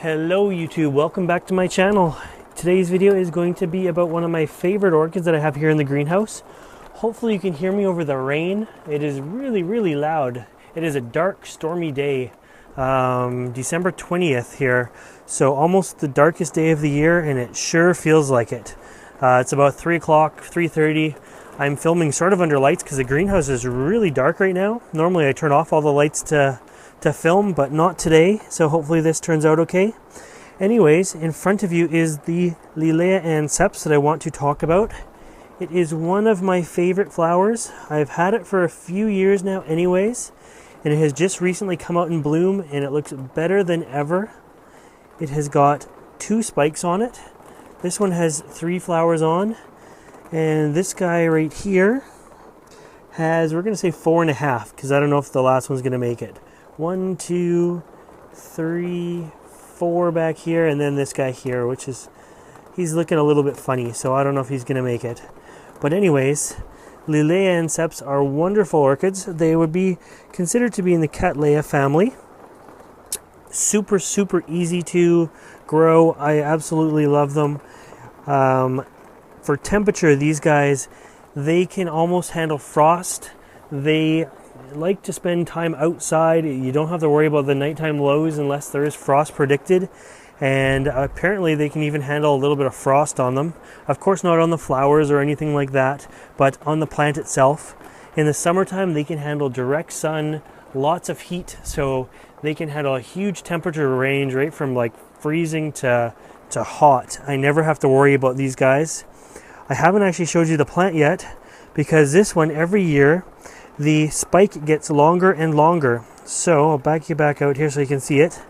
Hello YouTube, welcome back to my channel. Today's video is going to be about one of my favorite orchids that I have here in the greenhouse. Hopefully you can hear me over the rain. It is really loud. It is a dark, stormy day, December 20th here, so almost the darkest day of the year, and it sure feels like it. It's about 3 o'clock, 3:30. I'm filming sort of under lights because the greenhouse is really dark right now. Normally I turn off all the lights to film, but not today, so hopefully this turns out okay. Anyways, in front of you is the Laelia anceps that I want to talk about. It is one of my favorite flowers. I've had it for a few years now anyways, and it has just recently come out in bloom, and it looks better than ever. It has got 2 spikes on it. This one has 3 flowers on, and this guy right here has, we're going to say 4.5, because I don't know if the last one's going to make it. 1, 2, 3, 4 back here, and then this guy here, which is, he's looking a little bit funny, so I don't know if he's going to make it. But anyways, Laelia anceps are wonderful orchids. They would be considered to be in the Cattleya family. Super easy to grow. I absolutely love them. For temperature, these guys, they can almost handle frost. They like to spend time outside. You don't have to worry about the nighttime lows unless there is frost predicted, and apparently they can even handle a little bit of frost on them. Of course not on the flowers or anything like that, but on the plant itself. In the summertime they can handle direct sun, lots of heat, so they can handle a huge temperature range, right from like freezing to hot. I never have to worry about these guys. I haven't actually showed you the plant yet, because this one, every year the spike gets longer and longer. So I'll back you back out here so you can see it.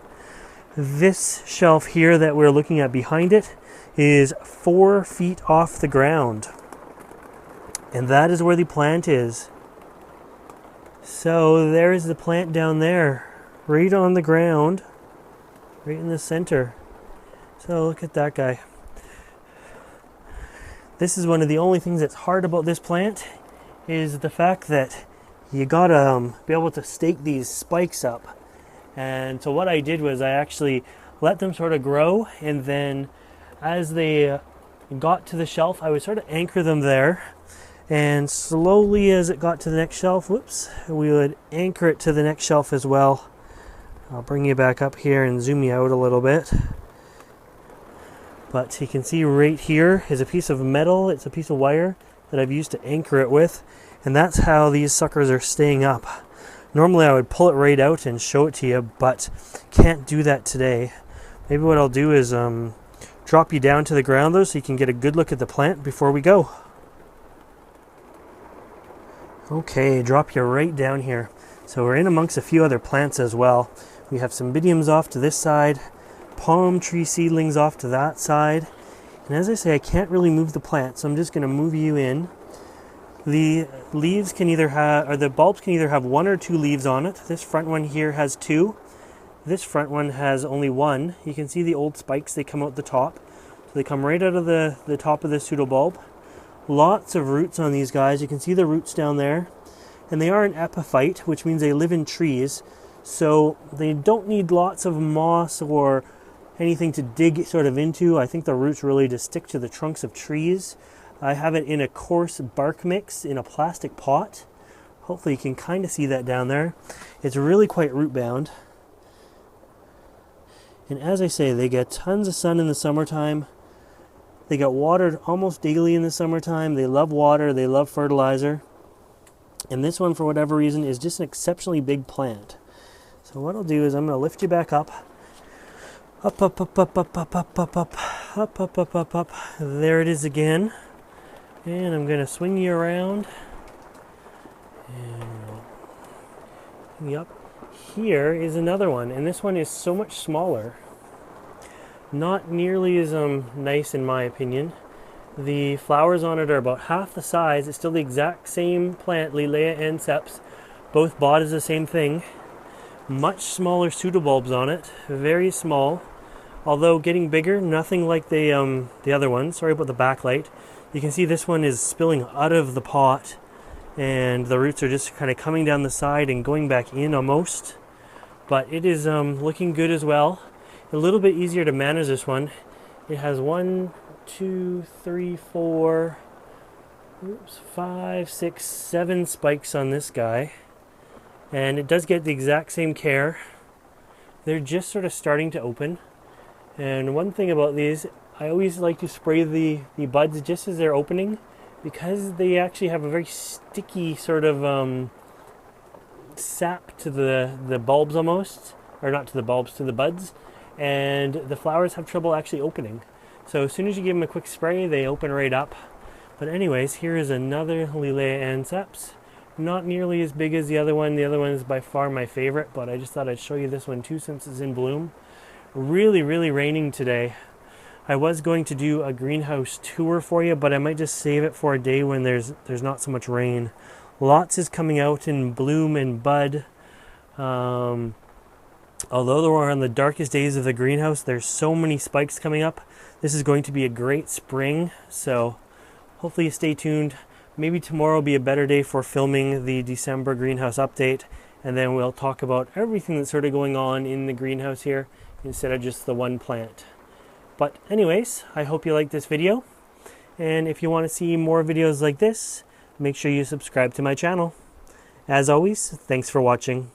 This shelf here that we're looking at behind it is 4 feet off the ground, and that is where the plant is. So there is the plant down there, right on the ground, right in the center. So look at that guy. This is one of the only things that's hard about this plant, is the fact that you gotta be able to stake these spikes up. And so what I did was I actually let them sort of grow, and then as they got to the shelf, I would sort of anchor them there, and slowly as it got to the next shelf, we would anchor it to the next shelf as well. I'll bring you back up here and zoom you out a little bit. But you can see right here is a piece of metal, it's a piece of wire that I've used to anchor it with, and that's how these suckers are staying up. Normally I would pull it right out and show it to you, but can't do that today. Maybe what I'll do is drop you down to the ground though, so you can get a good look at the plant before we go. Okay, drop you right down here. So we're in amongst a few other plants as well. We have some bidiums off to this side, palm tree seedlings off to that side. And as I say, I can't really move the plant, so I'm just going to move you in. The leaves can either have, or the bulbs can either have 1 or 2 leaves on it. This front one here has 2. This front one has only 1. You can see the old spikes, they come out the top. So they come right out of the top of the pseudobulb. Lots of roots on these guys. You can see the roots down there. And they are an epiphyte, which means they live in trees. So they don't need lots of moss or anything to dig sort of into. I think the roots really just stick to the trunks of trees. I have it in a coarse bark mix in a plastic pot. Hopefully you can kind of see that down there. It's really quite root bound. And as I say, they get tons of sun in the summertime. They get watered almost daily in the summertime. They love water, they love fertilizer. And this one, for whatever reason, is just an exceptionally big plant. So what I'll do is I'm going to lift you back up. Up. There it is again. And I'm going to swing you around. And yep. Here is another one, and this one is so much smaller. Not nearly as nice in my opinion. The flowers on it are about half the size. It's still the exact same plant, Laelia anceps. Both bought as the same thing. Much smaller pseudobulbs on it, very small. Although getting bigger, nothing like the other one. Sorry about the backlight. You can see this one is spilling out of the pot, and the roots are just kind of coming down the side and going back in almost. But it is looking good as well. A little bit easier to manage this one. It has 1, 2, 3, 4, 5, 6, 7 spikes on this guy. And it does get the exact same care. They're just sort of starting to open. And one thing about these, I always like to spray the buds just as they're opening, because they actually have a very sticky sort of sap to the bulbs almost, or not to the bulbs, to the buds, and the flowers have trouble actually opening. So as soon as you give them a quick spray, they open right up. But anyways, here is another Laelia anceps. Not nearly as big as the other one. The other one is by far my favorite, but I just thought I'd show you this one too since it's in bloom. Really, really raining today. I was going to do a greenhouse tour for you, but I might just save it for a day when there's not so much rain. Lots is coming out in bloom and bud. Although we're on the darkest days of the greenhouse, there's so many spikes coming up. This is going to be a great spring, so hopefully you stay tuned. Maybe tomorrow will be a better day for filming the December greenhouse update, and then we'll talk about everything that's sort of going on in the greenhouse here instead of just the one plant. But anyways, I hope you like this video, and if you want to see more videos like this, make sure you subscribe to my channel. As always, thanks for watching.